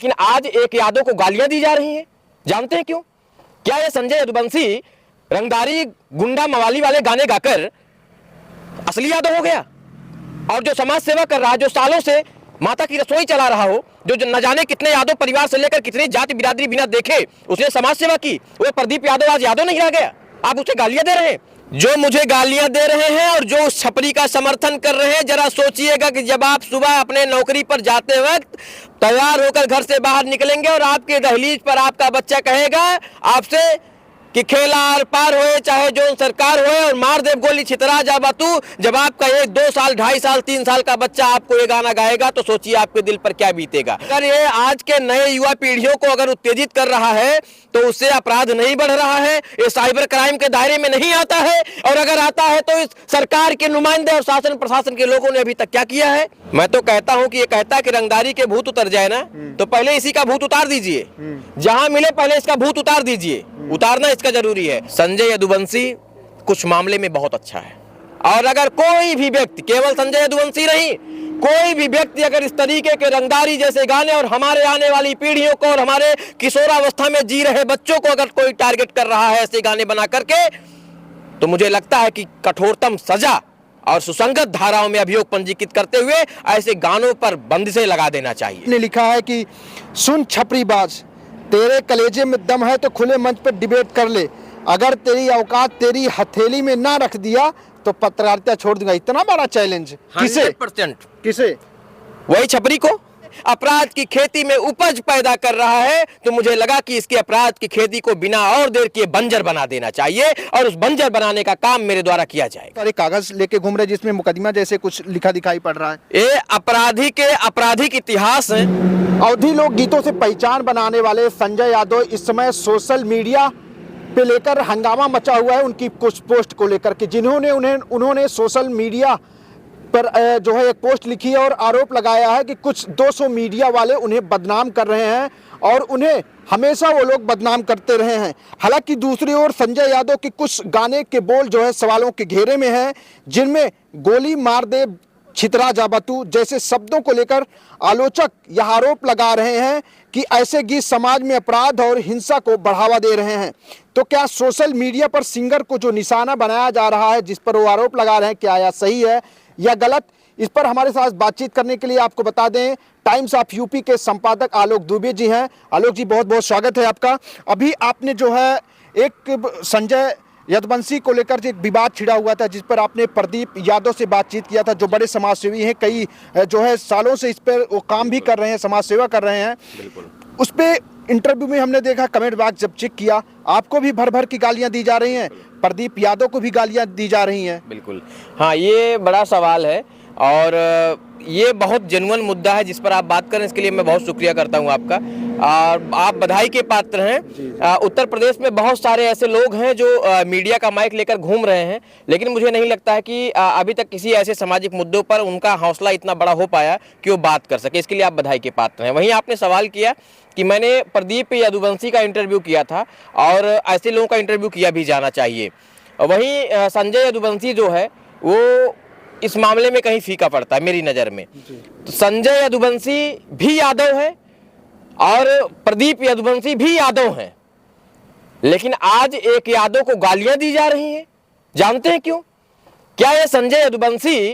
लेकिन आज एक यादव को गालियां दी जा रही हैं। जानते हैं क्यों? क्या ये संजय यदुवंशी रंगदारी गुंडा मवाली वाले गाने गाकर असली यादव हो गया? और जो समाज सेवा कर रहा है, जो सालों से माता की रसोई चला रहा हो, जो न जाने कितने यादव परिवार से लेकर कितनी जाति बिरादरी बिना देखे उसने समाज सेवा की, वो प्रदीप यादव आज यादव नहीं रह गया। आप उसे गालियां दे रहे हैं। जो मुझे गालियां दे रहे हैं और जो उस छपरी का समर्थन कर रहे हैं, जरा सोचिएगा कि जब आप सुबह अपने नौकरी पर जाते वक्त तैयार होकर घर से बाहर निकलेंगे और आपके दहलीज पर आपका बच्चा कहेगा आपसे कि खेला आर पार होए चाहे जो सरकार होए और मार दे गोली छितरा जा बातू, जब आपका 1, 2 साल, 2.5 साल, 3 साल का बच्चा आपको ये गाना गाएगा तो सोचिए आपके दिल पर क्या बीतेगा। अगर ये आज के नए युवा पीढ़ियों को अगर उत्तेजित कर रहा है तो उससे अपराध नहीं बढ़ रहा है, ये साइबर क्राइम के दायरे में नहीं आता है। और अगर आता है तो इस सरकार के नुमाइंदे और शासन प्रशासन के लोगों ने अभी तक क्या किया है? मैं तो कहता हूं कि ये कहता है कि रंगदारी के भूत उतर जाए ना, तो पहले इसी का भूत उतार दीजिए। जहां मिले पहले इसका भूत उतार दीजिए। उतारना इसका जरूरी है। संजय यदुवंशी कुछ मामले में बहुत अच्छा है, और अगर कोई भी व्यक्ति, केवल संजय यदुवंशी नहीं, कोई भी व्यक्ति अगर इस तरीके के रंगदारी जैसे गाने और हमारे आने वाली पीढ़ियों को और हमारे किशोरावस्था में जी रहे बच्चों को अगर कोई टारगेट कर रहा है ऐसे गाने बना करके, तो मुझे लगता है कि कठोरतम सजा और सुसंगत धाराओं में अभियोग पंजीकृत करते हुए ऐसे गानों पर बंदिशें लगा देना चाहिए। ने लिखा है कि सुन छपरीबाज, तेरे कलेजे में दम है तो खुले मंच पर डिबेट कर ले, अगर तेरी औकात तेरी हथेली में ना रख दिया तो पत्रकारिता छोड़ दूंगा। इतना बड़ा चैलेंज किसे? 100%। किसे? वही छपरी को। अपराध की खेती में उपज पैदा कर रहा है, तो मुझे लगा कि इसके अपराध की खेती को बिना और देर किए बंजर बना देना चाहिए और उस बंजर बनाने का काम मेरे द्वारा किया जाएगा। अरे कागज लेके घूम रहे जिसमें मुकदमा जैसे कुछ लिखा दिखाई पड़ रहा है। ये अपराधी के आपराधिक इतिहास है। अवधी लोक गीतों से पहचान बनाने वाले संजय यादव इस समय सोशल मीडिया पे लेकर हंगामा मचा हुआ है उनकी कुछ पोस्ट को लेकर के, जिन्होंने उन्होंने सोशल मीडिया पर जो है एक पोस्ट लिखी है और आरोप लगाया है कि कुछ 200 मीडिया वाले उन्हें बदनाम कर रहे हैं और उन्हें हमेशा वो लोग बदनाम करते रहे हैं। हालांकि दूसरी ओर संजय यादव के कुछ गाने के बोल जो है सवालों के घेरे में हैं, जिनमें गोली मार दे छितरा जाबतू जैसे शब्दों को लेकर आलोचक यह आरोप लगा रहे हैं कि ऐसे गीत समाज में अपराध और हिंसा को बढ़ावा दे रहे हैं। तो क्या सोशल मीडिया पर सिंगर को जो निशाना बनाया जा रहा है, जिस पर वो आरोप लगा रहे हैं, क्या यह सही है या गलत? इस पर हमारे साथ बातचीत करने के लिए आपको बता दें टाइम्स ऑफ यूपी के संपादक आलोक दुबे जी हैं। आलोक जी, बहुत बहुत स्वागत है आपका। अभी आपने जो है एक संजय यदुवंशी को लेकर जो एक विवाद छिड़ा हुआ था, जिस पर आपने प्रदीप यादव से बातचीत किया था, जो बड़े समाजसेवी हैं, कई जो है सालों से इस पर वो काम भी कर रहे हैं, समाज सेवा कर रहे हैं। बिल्कुल। उस पे इंटरव्यू में हमने देखा, कमेंट बॉक्स जब चेक किया, आपको भी भर भर की गालियां दी जा रही हैं, प्रदीप यादव को भी गालियां दी जा रही हैं। बिल्कुल, हाँ, ये बड़ा सवाल है और ये बहुत जेन्युइन मुद्दा है जिस पर आप बात करें, इसके लिए मैं बहुत शुक्रिया करता हूँ आपका। और आप बधाई के पात्र हैं। उत्तर प्रदेश में बहुत सारे ऐसे लोग हैं जो मीडिया का माइक लेकर घूम रहे हैं, लेकिन मुझे नहीं लगता है कि अभी तक किसी ऐसे सामाजिक मुद्दों पर उनका हौसला इतना बड़ा हो पाया कि वो बात कर सके। इसके लिए आप बधाई के पात्र हैं। वहीं आपने सवाल किया कि मैंने प्रदीप यदुवंशी का इंटरव्यू किया था और ऐसे लोगों का इंटरव्यू किया भी जाना चाहिए। वहीं संजय यदुवंशी जो है वो इस मामले में कहीं फीका पड़ता है मेरी नज़र में। तो संजय यदुवंशी भी यादव है और प्रदीप यदुवंशी भी यादव हैं, लेकिन आज एक यादव को गालियां दी जा रही हैं। जानते हैं क्यों? क्या ये संजय यदुवंशी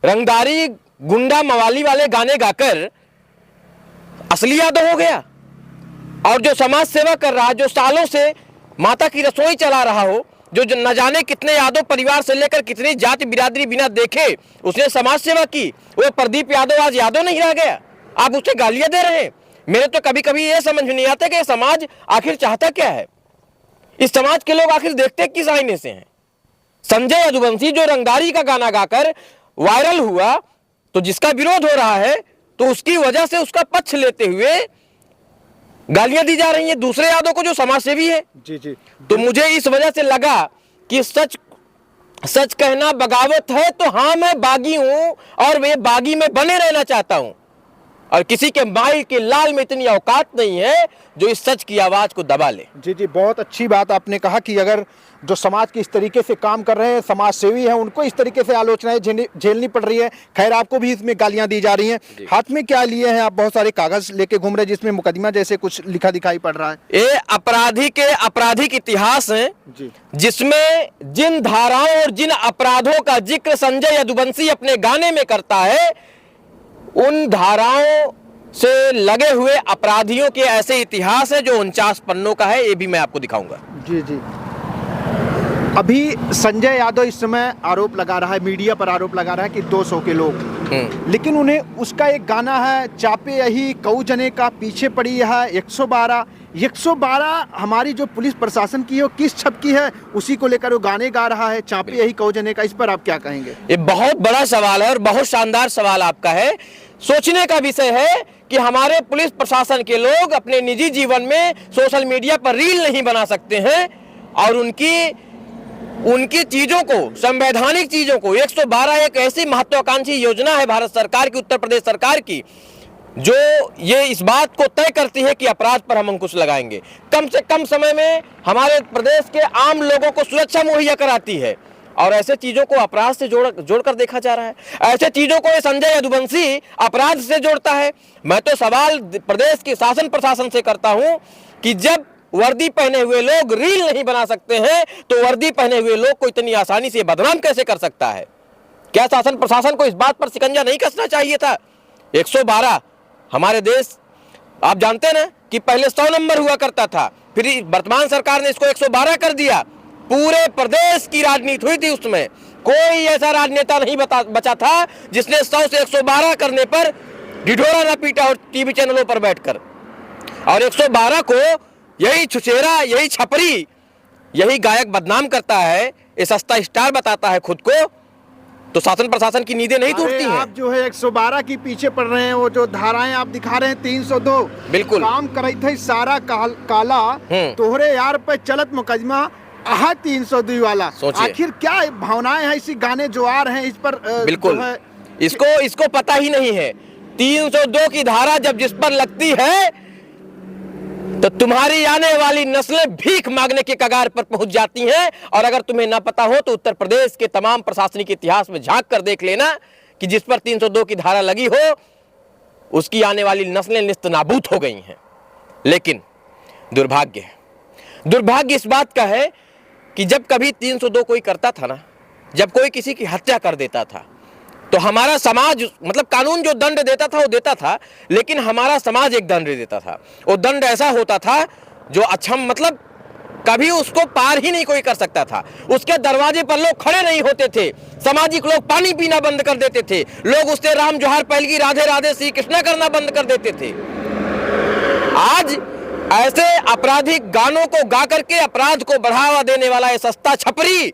रंगदारी गुंडा मवाली वाले गाने गाकर असली यादव हो गया? और जो समाज सेवा कर रहा है, जो सालों से माता की रसोई चला रहा हो, जो न जाने कितने यादव परिवार से लेकर कितनी जाति बिरादरी बिना देखे उसने समाज सेवा की, वो प्रदीप यादव आज यादव नहीं रह गया। आप उसे गालियां दे रहे हैं। मेरे तो कभी कभी ये समझ नहीं आता कि समाज आखिर चाहता क्या है, इस समाज के लोग आखिर देखते किस आईने से हैं। संजय यदुवंशी जो रंगदारी का गाना गाकर वायरल हुआ, तो जिसका विरोध हो रहा है तो उसकी वजह से उसका पक्ष लेते हुए गालियां दी जा रही हैं दूसरे यादव को जो समाजसेवी है। जी जी। तो मुझे इस वजह से लगा कि सच कहना बगावत है, तो हाँ मैं बागी हूं और वे बागी में बने रहना चाहता हूं। और किसी के माई के लाल में इतनी औकात नहीं है जो इस सच की आवाज को दबा ले। जी जी, बहुत अच्छी बात आपने कहा कि अगर जो समाज की इस तरीके से काम कर रहे हैं, समाज सेवी हैं, उनको इस तरीके से आलोचनाएं झेलनी पड़ रही है। खैर, आपको भी इसमें गालियां दी जा रही हैं। हाथ में क्या लिए हैं आप? बहुत सारे कागज लेके घूम रहे हैं जिसमें मुकदमा जैसे कुछ लिखा दिखाई पड़ रहा है। ये आपराधिक इतिहास है जी, जिसमें जिन धाराओं और जिन अपराधों का जिक्र संजय यदुवंशी अपने गाने में करता है, उन धाराओं से लगे हुए अपराधियों के ऐसे इतिहास है जो 49 पन्नों का है। ये भी मैं आपको दिखाऊंगा। जी जी। अभी संजय यादव इस समय आरोप लगा रहा है, मीडिया पर आरोप लगा रहा है कि 200 के लोग, लेकिन उन्हें उसका एक गाना है चापे यही कऊ जने का पीछे पड़ी है 112 हमारी जो पुलिस प्रशासन की है वो किस छप की है, उसी को लेकर वो गाने गा रहा है, चापे यही कऊ जने का। इस पर आप क्या कहेंगे? ये बहुत बड़ा सवाल है और बहुत शानदार सवाल आपका है। सोचने का विषय है कि हमारे पुलिस प्रशासन के लोग अपने निजी जीवन में सोशल मीडिया पर रील नहीं बना सकते हैं और उनकी चीजों को, संवैधानिक चीजों को, 112 एक ऐसी महत्वाकांक्षी योजना है भारत सरकार की, उत्तर प्रदेश सरकार की, जो ये इस बात को तय करती है कि अपराध पर हम अंकुश लगाएंगे। कम से कम समय में हमारे प्रदेश के आम लोगों को सुरक्षा मुहैया कराती है और ऐसे चीजों को अपराध से जोड़कर देखा जा रहा है। ऐसे चीजों को संजय यदुवंशी अपराध से जोड़ता है। मैं तो सवाल प्रदेश के शासन प्रशासन से करता हूं कि जब वर्दी पहने हुए लोग रील नहीं बना सकते हैं तो वर्दी पहने हुए लोग को इतनी आसानी से बदनाम कैसे कर सकता है? क्या शासन प्रशासन को इस बात पर शिकंजा नहीं कसना चाहिए था? 112 हमारे देश, आप जानते हैं ना कि पहले 100 नंबर हुआ करता था, फिर वर्तमान सरकार ने इसको 112 कर दिया। पूरे प्रदेश की राजनीति हुई थी उसमें, कोई ऐसा राजनेता नहीं बचा था जिसने 100 से 112 करने पर ढिढोरा ना पीटा और टीवी चैनलों पर बैठकर। और 112 को यही छुचेरा, यही छपरी, यही गायक बदनाम करता है, ये सस्ता स्टार बताता है खुद को, तो शासन प्रशासन की नींदें नहीं टूटती हैं। आप जो है 112 के पीछे पड़ रहे हैं। वो जो धाराएं आप दिखा रहे हैं 302 बिल्कुल काम करे थे सारा काला तोहरे यार पे चलत मुकदमा 302 वाला। आखिर क्या भावनाएं हैं इसी गाने जो आ रहे हैं इस पर? बिल्कुल इसको पता ही नहीं है। 302 की धारा जब जिस पर लगती है तो तुम्हारी आने वाली नस्लें भीख मांगने के कगार पर पहुंच जाती हैं। और अगर तुम्हें ना पता हो तो उत्तर प्रदेश के तमाम प्रशासनिक इतिहास में झांक कर देख लेना कि जिस पर 302 की धारा लगी हो उसकी आने वाली नस्लें निस्तनाबूद हो गई हैं। लेकिन दुर्भाग्य इस बात का है कि जब कभी 302 कोई करता था ना, जब कोई किसी की हत्या कर देता था, तो हमारा समाज, मतलब कानून जो दंड देता था वो देता था, लेकिन हमारा समाज एक दंड देता था। वो दंड ऐसा होता था जो अच्छा, मतलब कभी उसको पार ही नहीं कोई कर सकता था। उसके दरवाजे पर लोग खड़े नहीं होते थे, सामाजिक लोग पानी पीना बंद कर देते थे, लोग उससे राम जोहार पहलगी राधे राधे श्री कृष्णा करना बंद कर देते थे। आज ऐसे आपराधिक गानों को गा करके अपराध को बढ़ावा देने वाला ये सस्ता छपरी,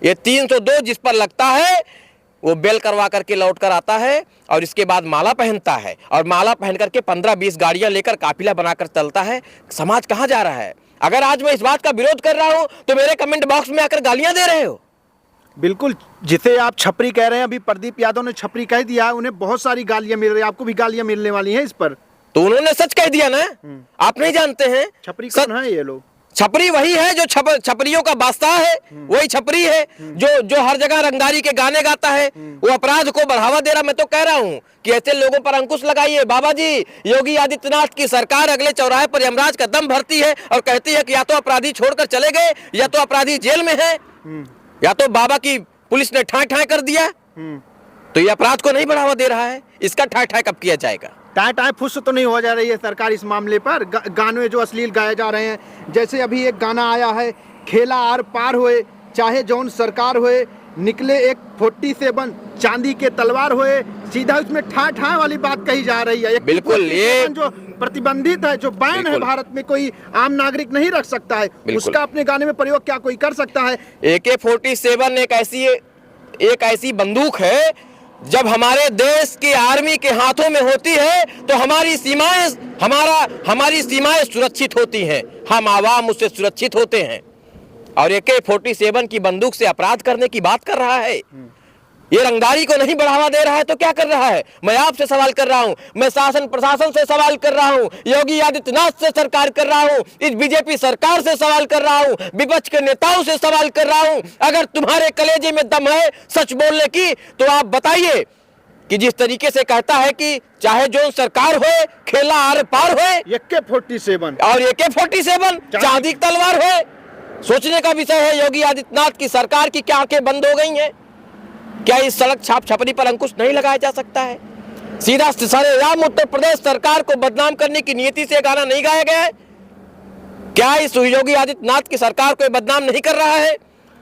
ये 302 जिस पर लगता है वो बेल करवा करके लौट कर आता है और इसके बाद माला पहनता है और माला पहन करके 15-20 गाड़ियां लेकर काफिला बनाकर चलता है। समाज कहां जा रहा है? अगर आज मैं इस बात का विरोध कर रहा हूं तो मेरे कमेंट बॉक्स में आकर गालियां दे रहे हो। बिल्कुल, जिसे आप छपरी कह रहे हैं, अभी प्रदीप यादव ने छपरी कह दिया है, उन्हें बहुत सारी गालियां मिल रही है, आपको भी गालियां मिलने वाली हैं इस पर। तो उन्होंने सच कह दिया ना, आप नहीं जानते हैं छपरी कौन है ये लोग? छपरी वही है जो छपरियों का बादशाह है, वही छपरी है जो हर जगह रंगदारी के गाने गाता है, वो अपराध को बढ़ावा दे रहा। मैं तो कह रहा हूं कि ऐसे लोगों पर अंकुश लगाइए। बाबा जी, योगी आदित्यनाथ की सरकार अगले चौराहे पर यमराज का दम भरती है और कहती है कि या तो अपराधी छोड़कर चले गए, या तो अपराधी जेल में है, या तो बाबा की पुलिस ने ठाए ठाए कर दिया। तो ये अपराध को नहीं बढ़ावा दे रहा है, इसका ठाए ठाए कब किया जाएगा? टाए टाए फुस तो नहीं हो जा रही है सरकार इस मामले पर? गाने जो अश्लील गाए जा रहे हैं, जैसे अभी एक गाना आया है, खेला आर पार होए चाहे जौन सरकार होए, निकले एक 47 चांदी के तलवार होए, सीधा उसमें ठाए ठाए वाली बात कही जा रही है। बिल्कुल, ये जो प्रतिबंधित है, जो बैन है भारत में, कोई आम नागरिक नहीं रख सकता है, उसका अपने गाने में प्रयोग क्या कोई कर सकता है? AK-47 एक ऐसी बंदूक है, जब हमारे देश की आर्मी के हाथों में होती है तो हमारी सीमाएं सुरक्षित होती हैं, हम आवाम उससे सुरक्षित होते हैं। और AK-47 की बंदूक से अपराध करने की बात कर रहा है, ये रंगदारी को नहीं बढ़ावा दे रहा है तो क्या कर रहा है? मैं आपसे सवाल कर रहा हूं, मैं शासन प्रशासन से सवाल कर रहा हूं, योगी आदित्यनाथ से सरकार कर रहा हूं, इस बीजेपी सरकार से सवाल कर रहा हूं, विपक्ष के नेताओं से सवाल कर रहा हूं। अगर तुम्हारे कलेजे में दम है सच बोलने की तो आप बताइए कि जिस तरीके से कहता है कि चाहे जो सरकार हो, खेला आर पार हो, AK-47 और AK-47 चांदी की तलवार हो, सोचने का विषय है। योगी आदित्यनाथ की सरकार की क्या आंखें बंद हो गई हैं? क्या इस सड़क छाप छपरी पर अंकुश नहीं लगाया जा सकता है? सीधा सरेआम उत्तर प्रदेश सरकार को बदनाम करने की नीति से गाना नहीं गाया गया है? क्या इस योगी आदित्यनाथ की सरकार को बदनाम नहीं कर रहा है?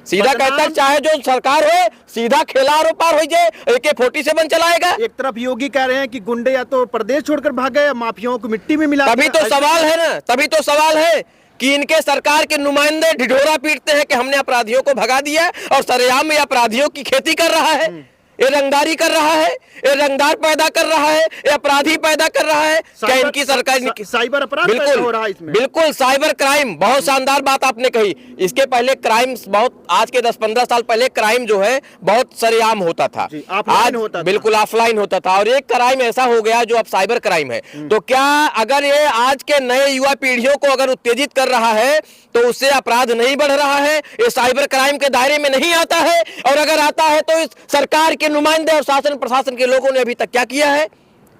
सीधा कहता है चाहे जो सरकार हो, सीधा खेला आरो पार हो जाए, AK-47 चलाएगा। एक तरफ योगी कह रहे हैं कि गुंडे या तो प्रदेश छोड़कर भाग गए या माफियाओं को मिट्टी में मिला। तभी तो सवाल है ना, तभी तो सवाल है कि इनके सरकार के नुमाइंदे ढिढोरा पीटते हैं कि हमने अपराधियों को भगा दिया और सरेआम में अपराधियों की खेती कर रहा है, ये रंगदारी कर रहा है, ये रंगदार पैदा कर रहा है, ये अपराधी पैदा कर रहा है। क्या इनकी सरकार साइबर अपराध पैदा हो रहा है इसमें? बिल्कुल साइबर क्राइम, बहुत शानदार बात आपने कही। इसके पहले क्राइम बहुत, आज के 10-15 साल पहले क्राइम जो है बहुत सरेआम होता था, ऑफलाइन होता था, बिल्कुल ऑफलाइन होता था, और एक क्राइम ऐसा हो गया जो अब साइबर क्राइम है। तो क्या अगर ये आज के नए युवा पीढ़ियों को अगर उत्तेजित कर रहा है तो उससे अपराध नहीं बढ़ रहा है? ये साइबर क्राइम के दायरे में नहीं आता है? और अगर आता है तो इस सरकार के नुमाइंदे और शासन प्रशासन के लोगों ने अभी तक क्या किया है?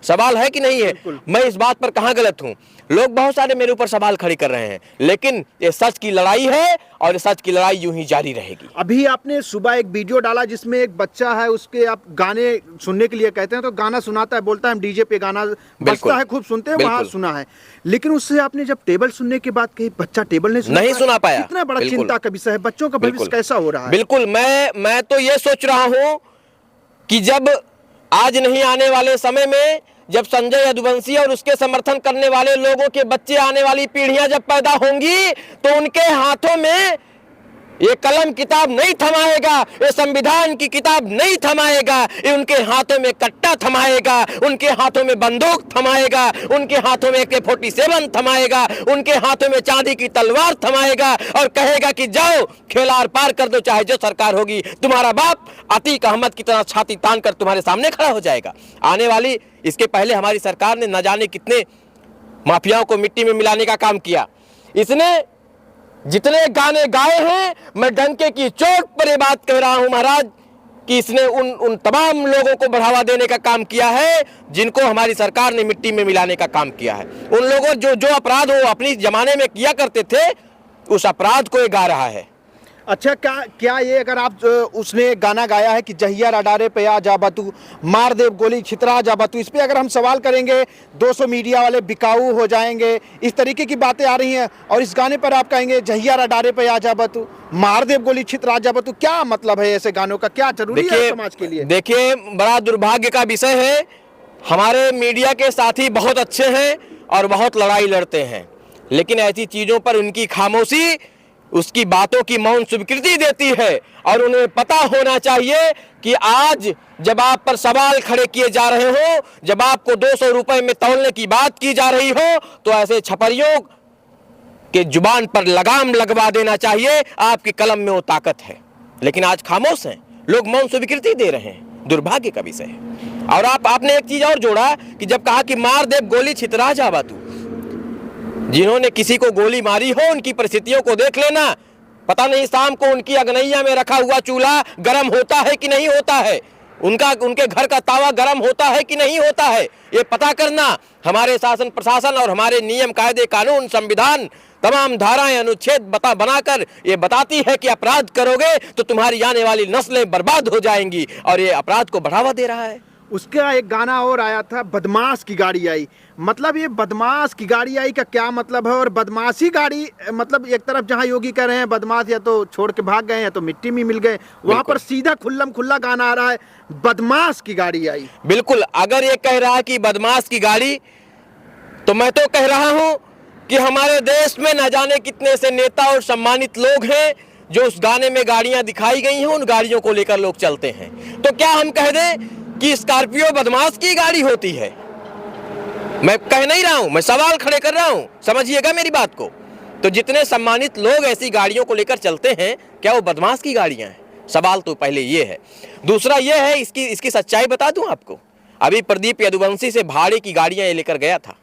सवाल है कि नहीं है? मैं इस बात पर कहां गलत हूं? लोग बहुत सारे मेरे ऊपर सवाल खड़े कर रहे हैं, लेकिन ये सच की लड़ाई है और ये सच की लड़ाई यूं ही जारी रहेगी। अभी आपने सुबह एक वीडियो डाला जिसमें एक बच्चा है, उसके आप गाने सुनने के लिए कहते हैं तो गाना सुनाता है, बोलता है हम डीजे पे गाना बजता है, खूब सुनते हैं, वहां सुना है। लेकिन उससे आपने जब टेबल सुनने की बात कही, बच्चा टेबल नहीं सुना पाया। इतना बड़ा चिंता का विषय है, बच्चों का भविष्य कैसा हो रहा है? बिल्कुल, मैं तो ये सोच रहा हूं कि जब आज नहीं आने वाले समय में जब संजय यदुवंशी और उसके समर्थन करने वाले लोगों के बच्चे, आने वाली पीढ़ियां जब पैदा होंगी तो उनके हाथों में ये कलम किताब नहीं थमाएगा, ये संविधान की किताब नहीं थमाएगा, ये उनके हाथों में कट्टा थमाएगा, उनके हाथों में बंदूक थमाएगा, उनके हाथों में AK-47 थमाएगा, उनके हाथों में चांदी की तलवार थमाएगा और कहेगा कि जाओ खेला आर पार कर दो, चाहे जो सरकार होगी। तुम्हारा बाप अतीक अहमद की तरह छाती तान कर तुम्हारे सामने खड़ा हो जाएगा। आने वाली, इसके पहले हमारी सरकार ने न जाने कितने माफियाओं को मिट्टी में मिलाने का काम किया। इसने जितने गाने गाए हैं, मैं डंके की चोट पर ये बात कह रहा हूं महाराज कि इसने उन तमाम लोगों को बढ़ावा देने का काम किया है जिनको हमारी सरकार ने मिट्टी में मिलाने का काम किया है। उन लोगों जो अपराध वो अपनी जमाने में किया करते थे, उस अपराध को ये गा रहा है। अच्छा, क्या ये अगर आप उसने गाना गाया है कि जहिया रडारे पे आ जा बतू, मार देव गोली छितरा जा बतू, इस पे अगर हम सवाल करेंगे 200 मीडिया वाले बिकाऊ हो जाएंगे, इस तरीके की बातें आ रही हैं। और इस गाने पर आप कहेंगे जहिया रडारे पे आ जा बतू, मार देव गोली छितरा जा बतू, क्या मतलब है ऐसे गानों का? क्या जरूरी है समाज के लिए? देखिए, बड़ा दुर्भाग्य का विषय है, हमारे मीडिया के साथी बहुत अच्छे हैं और बहुत लड़ाई लड़ते हैं, लेकिन ऐसी चीजों पर उनकी खामोशी उसकी बातों की मौन स्वीकृति देती है। और उन्हें पता होना चाहिए कि आज जब आप पर सवाल खड़े किए जा रहे हो, जब आपको 200 रुपए में तौलने की बात की जा रही हो, तो ऐसे छपरियों के जुबान पर लगाम लगवा देना चाहिए। आपकी कलम में वो ताकत है, लेकिन आज खामोश हैं लोग, मौन स्वीकृति दे रहे हैं। दुर्भाग्य का विषय है। और आपने एक चीज और जोड़ा कि जब कहा कि मार दे गोली छितरा जावा तू, जिन्होंने किसी को गोली मारी हो उनकी परिस्थितियों को देख लेना। पता नहीं शाम को उनकी अग्नैया में रखा हुआ चूल्हा गर्म होता है कि नहीं होता है, उनके घर का तावा गर्म होता है कि नहीं होता है, ये पता करना। हमारे शासन प्रशासन और हमारे नियम कायदे कानून संविधान तमाम धाराएं अनुच्छेद बनाकर ये बताती है कि अपराध करोगे तो तुम्हारी आने वाली नस्लें बर्बाद हो जाएंगी, और ये अपराध को बढ़ावा दे रहा है। उसका एक गाना और आया था, बदमाश की गाड़ी आई। मतलब ये बदमाश की गाड़ी आई का क्या मतलब है? और बदमाशी गाड़ी मतलब एक तरफ जहां योगी कह रहे हैं बदमाश या तो छोड़ के भाग गए या तो मिट्टी में मिल गए, वहां पर सीधा खुल्लम खुल्ला गाना आ रहा है, बदमाश की गाड़ी आई। बिल्कुल, अगर ये कह रहा है कि बदमाश की गाड़ी, तो मैं तो कह रहा हूं कि हमारे देश में न जाने कितने से नेता और सम्मानित लोग हैं जो उस गाने में गाड़ियां दिखाई गई हैं, उन गाड़ियों को लेकर लोग चलते हैं। तो क्या हम कह दें कि स्कॉर्पियो बदमाश की गाड़ी होती है? मैं कह नहीं रहा हूं, मैं सवाल खड़े कर रहा हूं, समझिएगा मेरी बात को। तो जितने सम्मानित लोग ऐसी गाड़ियों को लेकर चलते हैं, क्या वो बदमाश की गाड़ियां हैं? सवाल तो पहले ये है। दूसरा ये है, इसकी सच्चाई बता दूं आपको, अभी प्रदीप यदुवंशी से भाड़े की गाड़ियां ये लेकर गया था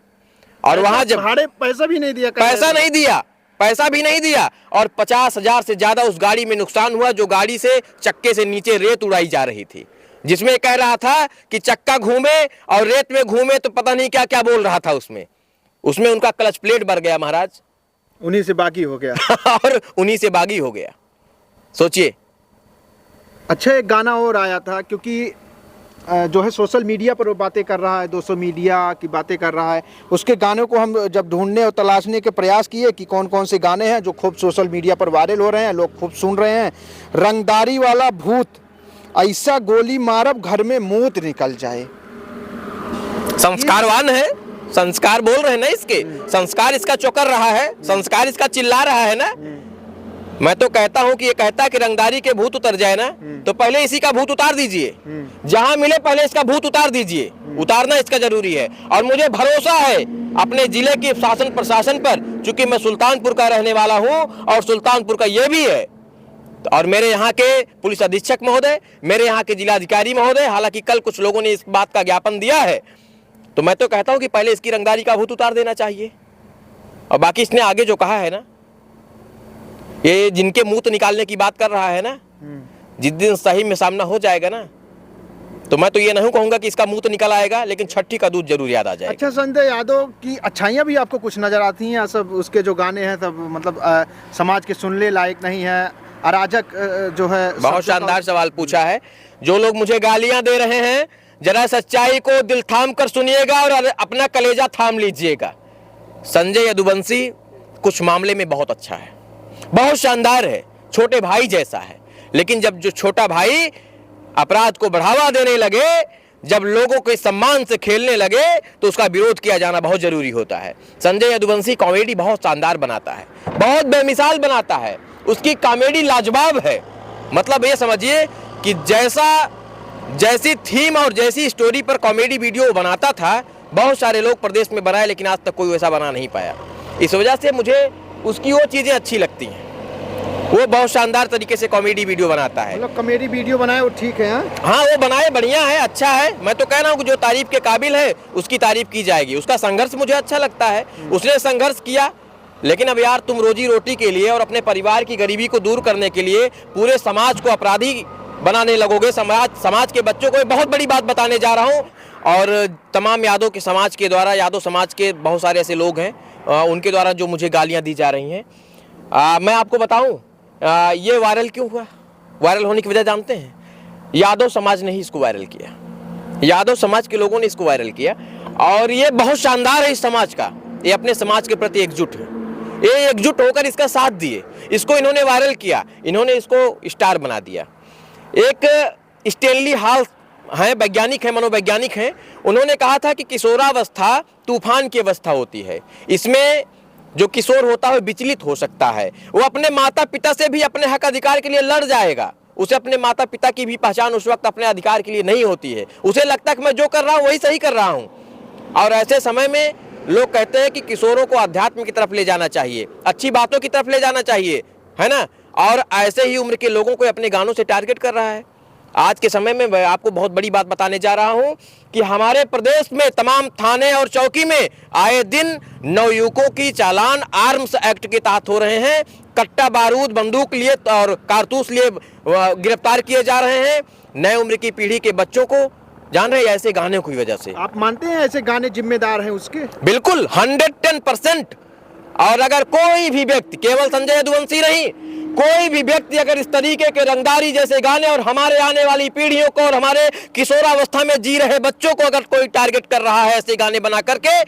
और वहां जब भाड़े पैसा भी नहीं दिया, पैसा भी नहीं दिया और 50,000 से ज्यादा उस गाड़ी में नुकसान हुआ, जो गाड़ी से चक्के से नीचे रेत उड़ाई जा रही थी, जिसमें कह रहा था कि चक्का घूमे और रेत में घूमे तो पता नहीं क्या क्या बोल रहा था। उसमें उनका क्लच प्लेट भर गया महाराज, उन्हीं से बाकी हो गया और उन्हीं से बागी हो गया, सोचिए। अच्छा, एक गाना और आया था, क्योंकि जो है सोशल मीडिया पर वो बातें कर रहा है, 200 मीडिया की बातें कर रहा है, उसके गानों को हम जब ढूंढने और तलाशने के प्रयास किए कि कौन कौन से गाने हैं जो खूब सोशल मीडिया पर वायरल हो रहे हैं, लोग खूब सुन रहे हैं। रंगदारी वाला भूत, ऐसा गोली मारब घर में मूत निकल जाए। संस्कारवान है, संस्कार बोल रहे हैं ना, इसके संस्कार इसका चौकर रहा है, संस्कार इसका चिल्ला रहा है ना। मैं तो कहता हूं कि ये कहता है कि रंगदारी के भूत उतर जाए ना, तो पहले इसी का भूत उतार दीजिए, जहां मिले पहले इसका भूत उतार दीजिए, उतारना इसका जरूरी है। और मुझे भरोसा है अपने जिले के शासन प्रशासन पर, चूंकि मैं सुल्तानपुर का रहने वाला हूं और सुल्तानपुर का ये भी है, और मेरे यहाँ के पुलिस अधीक्षक महोदय, मेरे यहाँ के जिलाधिकारी महोदय, हालांकि कल कुछ लोगों ने इस बात का ज्ञापन दिया है, तो मैं तो कहता हूं कि पहले इसकी रंगदारी का भूत उतार देना चाहिए। और बाकी इसने आगे जो कहा है ना, ये जिनके मुंह निकालने की बात कर रहा है ना, जिस दिन सही में सामना हो जाएगा ना, तो मैं तो ये नहीं कहूंगा कि इसका मुंह तो निकल आएगा, लेकिन छठी का दूध जरूर याद आ जाएगा। अच्छा, संजय यादव की अच्छाइयाँ भी आपको कुछ नजर आती हैं? सब उसके जो गाने हैं सब मतलब समाज के सुनने लायक नहीं है, अराजक जो है। बहुत शानदार सवाल पूछा है। जो लोग मुझे गालियां दे रहे हैं, जरा सच्चाई को दिल थाम कर सुनिएगा और अपना कलेजा थाम लीजिएगा। संजय यदुवंशी कुछ मामले में बहुत अच्छा है, बहुत शानदार है, छोटे भाई जैसा है, लेकिन जब जो छोटा भाई अपराध को बढ़ावा देने लगे, जब लोगों के सम्मान से खेलने लगे, तो उसका विरोध किया जाना बहुत जरूरी होता है। संजय यदुवंशी कॉमेडी बहुत शानदार बनाता है, बहुत बेमिसाल बनाता है, उसकी कॉमेडी लाजवाब है। मतलब ये समझिए कि जैसी थीम और जैसी स्टोरी पर कॉमेडी वीडियो बनाता था, बहुत सारे लोग प्रदेश में बनाए, लेकिन आज तक कोई वैसा बना नहीं पाया। इस वजह से मुझे उसकी वो चीजें अच्छी लगती हैं, वो बहुत शानदार तरीके से कॉमेडी वीडियो बनाता है। मतलब कॉमेडी वीडियो बनाए वो ठीक है। हाँ, वो बनाए बढ़िया है, अच्छा है। मैं तो कह रहा हूँ कि जो तारीफ के काबिल है उसकी तारीफ की जाएगी। उसका संघर्ष मुझे अच्छा लगता है, उसने संघर्ष किया, लेकिन अब यार तुम रोजी रोटी के लिए और अपने परिवार की गरीबी को दूर करने के लिए पूरे समाज को अपराधी बनाने लगोगे। समाज के बच्चों को बहुत बड़ी बात बताने जा रहा हूँ, और तमाम यादव के समाज के द्वारा, यादव समाज के बहुत सारे ऐसे लोग हैं, उनके द्वारा जो मुझे गालियाँ दी जा रही हैं, मैं आपको बताऊँ ये वायरल क्यों हुआ? वायरल होने की वजह जानते हैं? यादव समाज ने ही इसको वायरल किया, यादव समाज के लोगों ने इसको वायरल किया, और ये बहुत शानदार है। इस समाज का, ये अपने समाज के प्रति एकजुट है, ये एकजुट होकर इसका साथ दिए, इसको इन्होंने वायरल किया, इन्होंने इसको स्टार बना दिया। एक स्टेनली हॉल हैं, वैज्ञानिक हैं, मनोवैज्ञानिक हैं, उन्होंने कहा था कि किशोरावस्था तूफान की अवस्था होती है, इसमें जो किशोर होता है विचलित हो सकता है, वो अपने माता पिता से भी अपने हक अधिकार के लिए लड़ जाएगा, उसे अपने माता पिता की भी पहचान उस वक्त अपने अधिकार के लिए नहीं होती है, उसे लगता है कि मैं जो कर रहा हूँ वही सही कर रहा हूँ। और ऐसे समय में लोग कहते हैं कि किशोरों को अध्यात्म की तरफ ले जाना चाहिए, अच्छी बातों की तरफ ले जाना चाहिए, है ना, और ऐसे ही उम्र के लोगों को अपने गानों से टारगेट कर रहा है। आज के समय में मैं आपको बहुत बड़ी बात बताने जा रहा हूं कि हमारे प्रदेश में तमाम थाने और चौकी में आए दिन नवयुवकों की चालान आर्म्स एक्ट के तहत हो रहे हैं, कट्टा बारूद बंदूक लिए और कारतूस लिए गिरफ्तार किए जा रहे हैं। नए उम्र की पीढ़ी के बच्चों को जान रहे हैं ऐसे गाने की वजह से। आप मानते हैं ऐसे गाने जिम्मेदार हैं उसके? बिल्कुल 110%। और अगर कोई भी व्यक्ति, केवल संजय यदुवंशी नहीं, कोई भी व्यक्ति अगर इस तरीके के रंगदारी जैसे गाने और हमारे आने वाली पीढ़ियों को और हमारे किशोरावस्था में जी रहे बच्चों को अगर कोई टारगेट कर रहा है ऐसे गाने बना करके,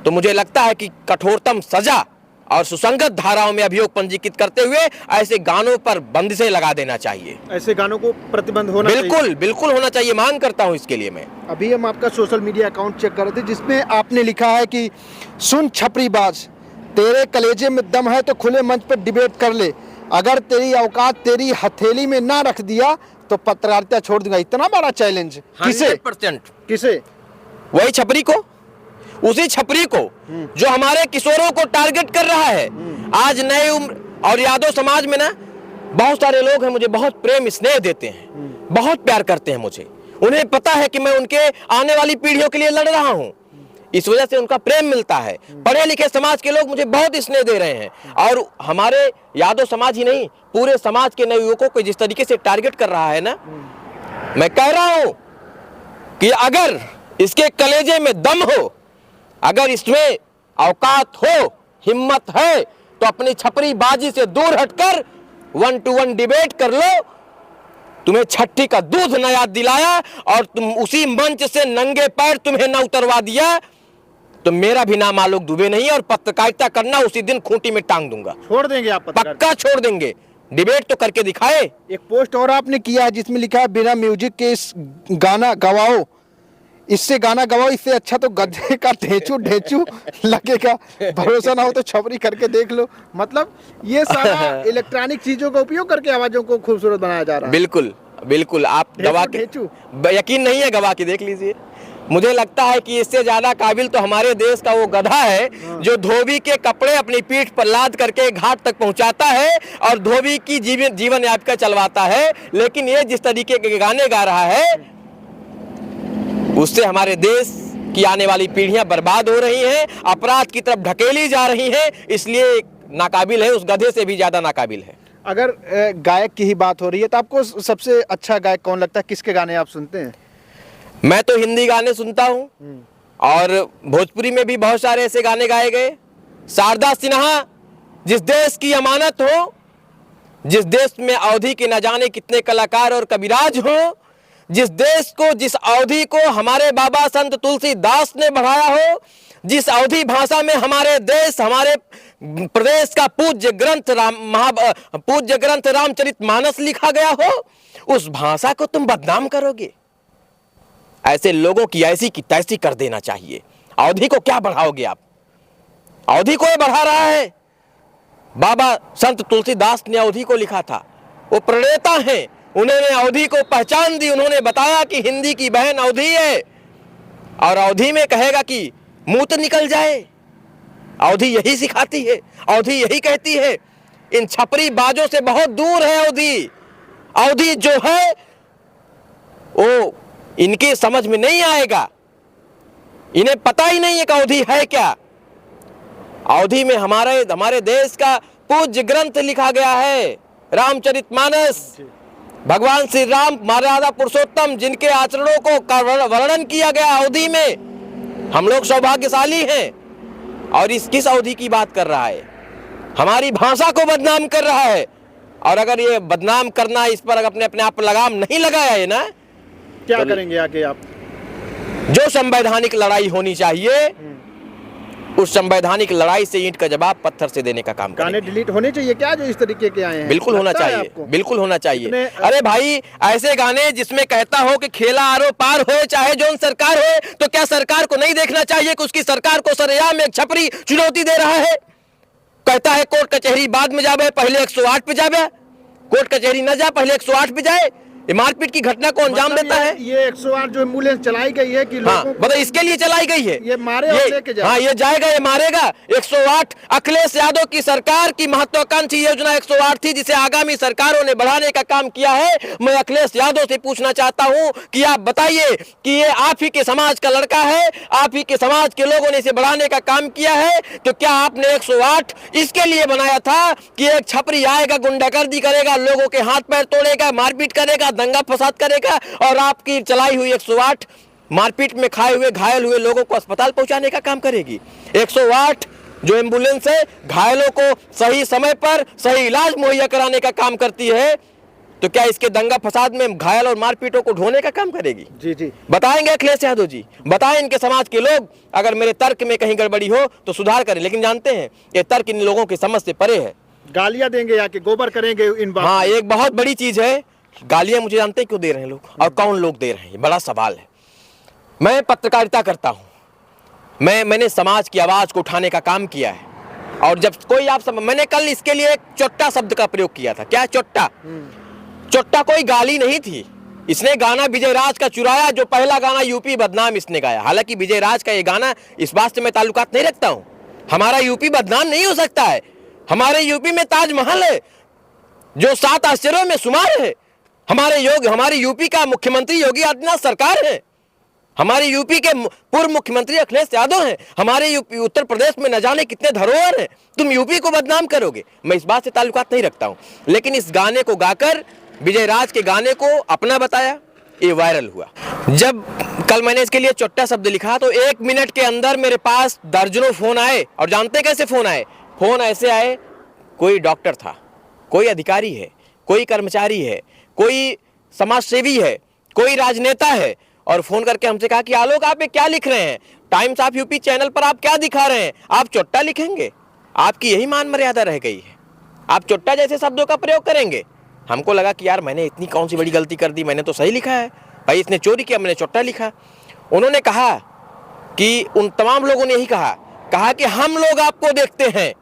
तो मुझे लगता है कि कठोरतम सजा और सुसंगत धाराओं में अभियोग पंजीकृत करते हुए ऐसे गानों पर बंदिशें लगा देना चाहिए। ऐसे गानों को प्रतिबंध होना बिल्कुल होना चाहिए, मांग करता हूं इसके लिए मैं। अभी हम आपका सोशल मीडिया अकाउंट चेक कर रहे थे, जिसमें आपने लिखा है कि सुन छपरीबाज, तेरे कलेजे में दम है तो खुले मंच पर डिबेट कर ले, अगर तेरी औकात तेरी हथेली में ना रख दिया तो पत्रकारिता छोड़ दूंगा। इतना बड़ा चैलेंज किसे? 100%। किसे? वही छपरी को, उसी छपरी को जो हमारे किशोरों को टारगेट कर रहा है। आज नए उम्र और यादव समाज में ना बहुत सारे लोग हैं मुझे बहुत प्रेम स्नेह देते हैं, बहुत प्यार करते हैं मुझे, उन्हें पता है कि मैं उनके आने वाली पीढ़ियों के लिए लड़ रहा हूं, इस वजह से उनका प्रेम मिलता है। पढ़े लिखे समाज के लोग मुझे बहुत स्नेह दे रहे हैं और हमारे यादव समाज ही नहीं पूरे समाज के नवयुवकों को जिस तरीके से टारगेट कर रहा है ना, मैं कह रहा हूं कि अगर इसके कलेजे में दम हो, अगर इसमें औकात हो, हिम्मत है, तो अपनी छपरी बाजी से दूर हटकर 1-to-1 डिबेट कर लो। तुम्हें छठी का दूध न याद दिलाया और तुम उसी मंच से नंगे पैर तुम्हें न उतरवा दिया तो मेरा भी नाम आलोक दुबे नहीं, और पत्रकारिता करना उसी दिन खूंटी में टांग दूंगा। छोड़ देंगे आप पत्रकारिता? पक्का छोड़ देंगे, डिबेट तो करके दिखाए। एक पोस्ट और आपने किया है जिसमें लिखा है बिना म्यूजिक के इस गाना गवाओ, इससे गाना गवाओ, इससे अच्छा तो गधे का ढेंचू ढेंचू लगेगा, भरोसा ना हो तो छपरी करके देख लो। मतलब ये सारा इलेक्ट्रॉनिक चीजों का उपयोग करके आवाजों को खूबसूरत बनाया जा रहा है। बिल्कुल बिल्कुल, आप गवा के, यकीन नहीं है गवा के देख लीजिए। मुझे लगता है कि इससे ज्यादा काबिल तो हमारे देश का वो गधा है जो धोबी के कपड़े अपनी पीठ पर लाद करके घाट तक पहुंचाता है और धोबी की जीवन यापिका चलवाता है। लेकिन ये जिस तरीके के गाने गा रहा है उससे हमारे देश की आने वाली पीढ़ियां बर्बाद हो रही हैं, अपराध की तरफ ढकेली जा रही हैं, इसलिए नाकाबिल है, उस गधे से भी ज्यादा नाकाबिल है। अगर गायक की ही बात हो रही है तो आपको सबसे अच्छा गायक कौन लगता है? किसके गाने आप सुनते हैं? मैं तो हिंदी गाने सुनता हूं और भोजपुरी में भी बहुत सारे ऐसे गाने गाए गए। शारदा सिन्हा जिस देश की अमानत हो, जिस देश में अवधि के न जाने कितने कलाकार और कविराज हो, जिस देश को, जिस अवधि को हमारे बाबा संत तुलसीदास ने बढ़ाया हो, जिस अवधि भाषा में हमारे देश, हमारे प्रदेश का पूज्य ग्रंथ रामचरितमानस लिखा गया हो, उस भाषा को तुम बदनाम करोगे? ऐसे लोगों की ऐसी की तैसी कर देना चाहिए। अवधि को क्या बढ़ाओगे आप? अवधि को ये बढ़ा रहा है। बाबा संत तुलसीदास ने अवधि को लिखा था, वो प्रणेता हैं, उन्होंने अवधि को पहचान दी, उन्होंने बताया कि हिंदी की बहन अवधि है और अवधि में कहेगा कि मुंह तो निकल जाए। अवधि यही सिखाती है, अवधि यही कहती है। इन छपरी बाजों से बहुत दूर है अवधि। अवधि जो है वो इनके समझ में नहीं आएगा, इन्हें पता ही नहीं है कि अवधि है क्या। अवधि में हमारे देश का पूज्य ग्रंथ लिखा गया है, रामचरितमानस। भगवान श्री राम मर्यादा पुरुषोत्तम जिनके आचरणों को वर्णन किया गया अवधि में। हम लोग सौभाग्यशाली हैं। और इस किस अवधि की बात कर रहा है? हमारी भाषा को बदनाम कर रहा है। और अगर ये बदनाम करना, इस पर अपने आप लगाम नहीं लगाया है ना, क्या करेंगे आगे आप? जो संवैधानिक लड़ाई होनी चाहिए उस संवैधानिक लड़ाई से ईंट का जवाब पत्थर से देने का काम करेंगे। गाने डिलीट होने चाहिए क्या जो इस तरीके के आए हैं? बिल्कुल होना चाहिए, बिल्कुल होना चाहिए। अरे भाई, ऐसे गाने जिसमें कहता हो कि खेला आरो पार हो, चाहे जो सरकार हो, तो क्या सरकार को नहीं देखना चाहिए कि उसकी सरकार को सरेआम एक छपरी चुनौती दे रहा है? कहता है कोर्ट कचहरी बाद में जावे, पहले 108 पे जावे। कोर्ट कचहरी न जा, पहले 108 पे जाए। मारपीट की घटना को अंजाम देता है। ये 108 जो एम्बुलेंस चलाई गई है कि हाँ, मतलब इसके लिए चलाई गई है। ये मारे और लेके जाए। हाँ, ये जाएगा, ये मारेगा। 108 अखिलेश यादव की सरकार की महत्वाकांक्षी योजना 108 थी, जिसे आगामी सरकारों ने बढ़ाने का काम किया है। मैं अखिलेश यादव से पूछना चाहता हूं कि आप बताइए कि ये आप ही के समाज का लड़का है, आप ही के समाज के लोगों ने इसे बढ़ाने का काम किया है, तो क्या आपने 108 इसके लिए बनाया था कि एक छपरी आएगा, गुंडागर्दी करेगा, लोगों के हाथ पैर तोड़ेगा, मारपीट करेगा, दंगा फसाद करेगा, और आपकी चलाई हुई 108 मारपीट में खाए हुए घायल हुए लोगों को अस्पताल पहुंचाने का काम करेगी? 108 जो एम्बुलेंस है, घायलों को सही समय पर सही इलाज मुहैया कराने का काम करती है, तो क्या इसके दंगा फसाद में घायल और मारपीटों को ढोने का काम करेगी? जी जी, बताएंगे अखिलेश यादव जी, बताएं इनके समाज के लोग। अगर मेरे तर्क में कहीं गड़बड़ी हो तो सुधार करें, लेकिन जानते हैं ये तर्क इन लोगों की समझ से परे है। गालियां देंगे या कि गोबर करेंगे इन बात? हाँ, एक बहुत बड़ी चीज है। गालियां मुझे जानते हैं क्यों दे रहे हैं लोग, और कौन लोग दे रहे हैं, बड़ा सवाल है। मैं पत्रकारिता करता हूं, मैंने समाज की आवाज को उठाने का काम किया है। और जब कोई मैंने कल इसके लिए एक चोट्टा शब्द का प्रयोग किया था। क्या चोट्टा? चोट्टा कोई गाली नहीं थी। इसने गाना विजय राज का चुराया, जो पहला गाना यूपी बदनाम इसने गाया। हालांकि विजय राज का ये गाना, इस बात से मैं ताल्लुकात नहीं रखता हूं। हमारा यूपी बदनाम नहीं हो सकता है। हमारे यूपी में ताजमहल है, जो 7 आश्चर्यों में शुमार है। हमारे यूपी का मुख्यमंत्री योगी आदित्यनाथ सरकार है, हमारे यूपी के पूर्व मुख्यमंत्री अखिलेश यादव हैं, हमारे यूपी उत्तर प्रदेश में न जाने कितने धरोहर हैं। तुम यूपी को बदनाम करोगे? मैं इस बात से ताल्लुकात नहीं रखता हूं, लेकिन इस गाने को गाकर विजय राज के गाने को अपना बताया, ये वायरल हुआ। जब कल मैंने इसके लिए चोट्टा शब्द लिखा तो 1 मिनट के अंदर मेरे पास दर्जनों फोन आए। और जानते कैसे फोन आए? फोन ऐसे आए, कोई डॉक्टर था, कोई अधिकारी है, कोई कर्मचारी है, कोई समाज सेवी है, कोई राजनेता है, और फोन करके हमसे कहा कि आलोक आप ये क्या लिख रहे हैं, टाइम्स ऑफ यूपी चैनल पर आप क्या दिखा रहे हैं, आप चोट्टा लिखेंगे? आपकी यही मान मर्यादा रह गई है, आप चोट्टा जैसे शब्दों का प्रयोग करेंगे। हमको लगा कि यार मैंने इतनी कौन सी बड़ी गलती कर दी, मैंने तो सही लिखा है, भाई इसने चोरी किया, मैंने चोट्टा लिखा। उन्होंने कहा कि उन तमाम लोगों ने यही कहा कि हम लोग आपको देखते हैं,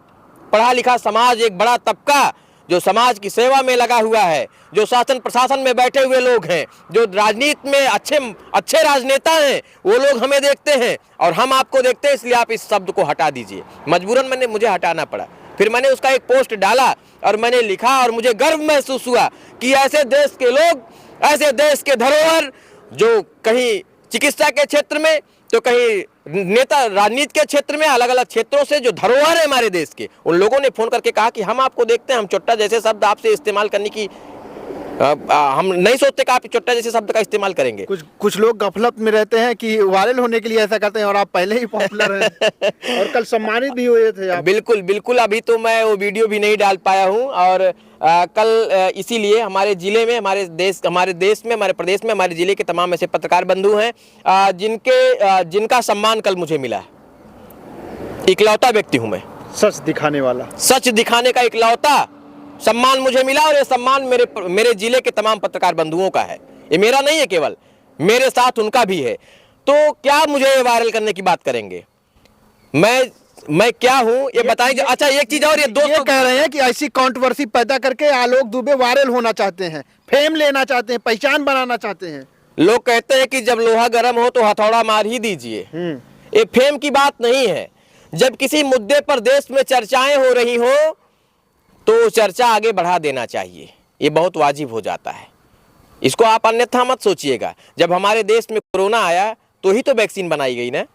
पढ़ा लिखा समाज, एक बड़ा तबका जो समाज की सेवा में लगा हुआ है, जो शासन प्रशासन में बैठे हुए लोग हैं, जो राजनीति में अच्छे राजनेता हैं, वो लोग हमें देखते हैं और हम आपको देखते हैं, इसलिए आप इस शब्द को हटा दीजिए। मजबूरन मुझे हटाना पड़ा। फिर मैंने उसका एक पोस्ट डाला और मैंने लिखा, और मुझे गर्व महसूस हुआ कि ऐसे देश के लोग, ऐसे देश के धरोहर, जो कहीं चिकित्सा के क्षेत्र में तो कहीं नेता राजनीति के क्षेत्र में, अलग अलग क्षेत्रों से जो धरोहर है हमारे देश के, उन लोगों ने फोन करके कहा कि हम आपको देखते हैं, हम चोट्टा जैसे शब्द आपसे इस्तेमाल करने की हम नहीं सोचते कि आप चोट्टा जैसे शब्द का इस्तेमाल करेंगे। कुछ लोग गफलत में रहते हैं कि वायरल होने के लिए ऐसा करते हैं, और आप पहले ही पॉपुलर हैं और कल सम्मानित भी हुए थे आप। बिल्कुल बिल्कुल, अभी तो मैं वो वीडियो भी नहीं डाल पाया हूँ, और कल इसीलिए हमारे जिले में, हमारे देश में, हमारे प्रदेश में, हमारे जिले के तमाम ऐसे पत्रकार बंधु हैं जिनका सम्मान कल मुझे मिला है। इकलौता व्यक्ति हूँ मैं, सच दिखाने वाला, सच दिखाने का इकलौता सम्मान मुझे मिला, और ये सम्मान मेरे जिले के तमाम पत्रकार बंधुओं का है। ये मेरा नहीं है केवल, मेरे साथ उनका भी है। तो क्या मुझे वायरल करने की बात करेंगे? मैं क्या हूं ये बताएं। अच्छा एक चीज और, ये दोस्तों कह रहे हैं कि ऐसी कंट्रोवर्सी पैदा करके आलोक दुबे वायरल होना चाहते हैं, फेम लेना चाहते हैं, पहचान बनाना चाहते हैं। लोग कहते हैं कि जब लोहा गर्म हो तो हथौड़ा मार ही दीजिए। ये फेम की बात नहीं है। जब किसी मुद्दे पर देश में चर्चाएं हो रही हो तो चर्चा आगे बढ़ा देना चाहिए, ये बहुत वाजिब हो जाता है। इसको आप अन्यथा मत सोचिएगा। जब हमारे देश में कोरोना आया तो ही तो वैक्सीन बनाई गई ना,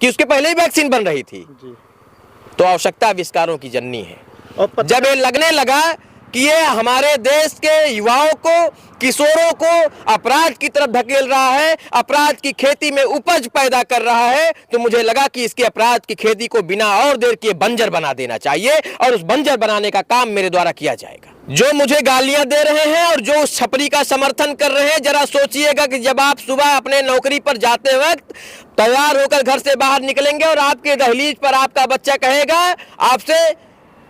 कि उसके पहले ही वैक्सीन बन रही थी जी। तो आवश्यकता आविष्कारों की जननी है। और जब ये लगने लगा कि ये हमारे देश के युवाओं को, किशोरों को अपराध की तरफ धकेल रहा है, अपराध की खेती में उपज पैदा कर रहा है, तो मुझे लगा कि इसके अपराध की खेती को बिना और देर किए बंजर बना देना चाहिए, और उस बंजर बनाने का काम मेरे द्वारा किया जाएगा। जो मुझे गालियां दे रहे हैं और जो उस छपरी का समर्थन कर रहे हैं, जरा सोचिएगा कि जब आप सुबह अपने नौकरी पर जाते वक्त तैयार होकर घर से बाहर निकलेंगे और आपके दहलीज पर आपका बच्चा कहेगा आपसे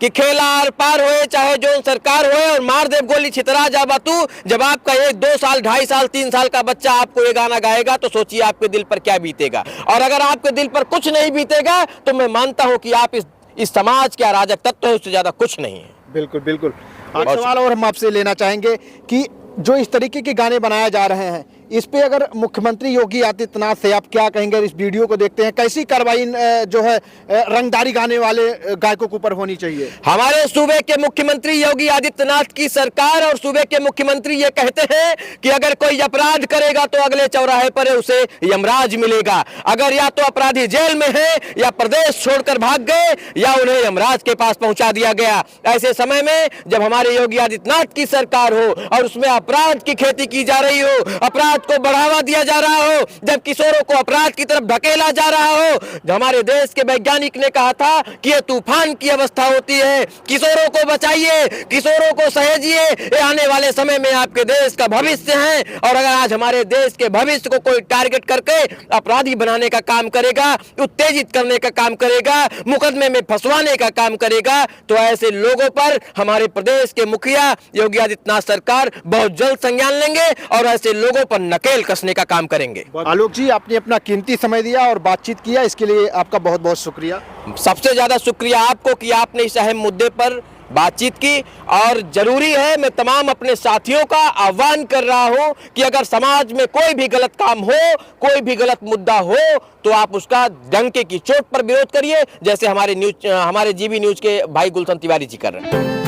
कि खेला आर पार होए चाहे जो सरकार होए और मार दे गोली छितरा जा बातू, जब आपका 1, 2 साल, 2.5 साल, 3 साल का बच्चा आपको ये गाना गाएगा तो सोचिए आपके दिल पर क्या बीतेगा। और अगर आपके दिल पर कुछ नहीं बीतेगा तो मैं मानता हूं कि आप इस समाज के अराजक तत्व है, उससे ज्यादा कुछ नहीं है। बिल्कुल बिल्कुल। एक सवाल और हम आपसे लेना चाहेंगे कि जो इस तरीके के गाने बनाए जा रहे हैं, इस पे अगर मुख्यमंत्री योगी आदित्यनाथ से आप क्या कहेंगे? इस वीडियो को देखते हैं, कैसी कार्रवाई जो है रंगदारी गाने वाले गायकों के ऊपर होनी चाहिए? हमारे सूबे के मुख्यमंत्री योगी आदित्यनाथ की सरकार और सूबे के मुख्यमंत्री ये कहते हैं कि अगर कोई अपराध करेगा तो अगले चौराहे पर उसे यमराज मिलेगा। अगर या तो अपराधी जेल में है, या प्रदेश छोड़कर भाग गए, या उन्हें यमराज के पास पहुंचा दिया गया। ऐसे समय में जब हमारे योगी आदित्यनाथ की सरकार हो और उसमें अपराध की खेती की जा रही हो, अपराध को बढ़ावा दिया जा रहा हो, जब किशोरों को अपराध की तरफ धकेला जा रहा हो, जो हमारे देश के वैज्ञानिक ने कहा था कि ये तूफान की अवस्था होती है, किशोरों को बचाइए, किशोरों को सहेजिए, ये आने वाले समय में आपके देश का भविष्य है। और अगर आज हमारे देश के भविष्य को कोई टारगेट करके अपराधी बनाने का काम करेगा, उत्तेजित करने का काम करेगा, मुकदमे में फंसवाने का काम करेगा, तो ऐसे लोगों पर हमारे प्रदेश के मुखिया योगी आदित्यनाथ सरकार बहुत जल्द संज्ञान लेंगे और ऐसे लोगों पर नकेल कसने का काम करेंगे। आलोक जी, आपने अपना कीमती समय दिया और बातचीत किया, इसके लिए आपका बहुत बहुत शुक्रिया। सबसे ज्यादा शुक्रिया आपको कि आपने इस अहम मुद्दे पर बातचीत की। और जरूरी है, मैं तमाम अपने साथियों का आह्वान कर रहा हूं कि अगर समाज में कोई भी गलत काम हो, कोई भी गलत मुद्दा हो, तो आप उसका डंके की चोट पर विरोध करिए, जैसे हमारे जीबी न्यूज के भाई गुलशन तिवारी जी कर रहे हैं।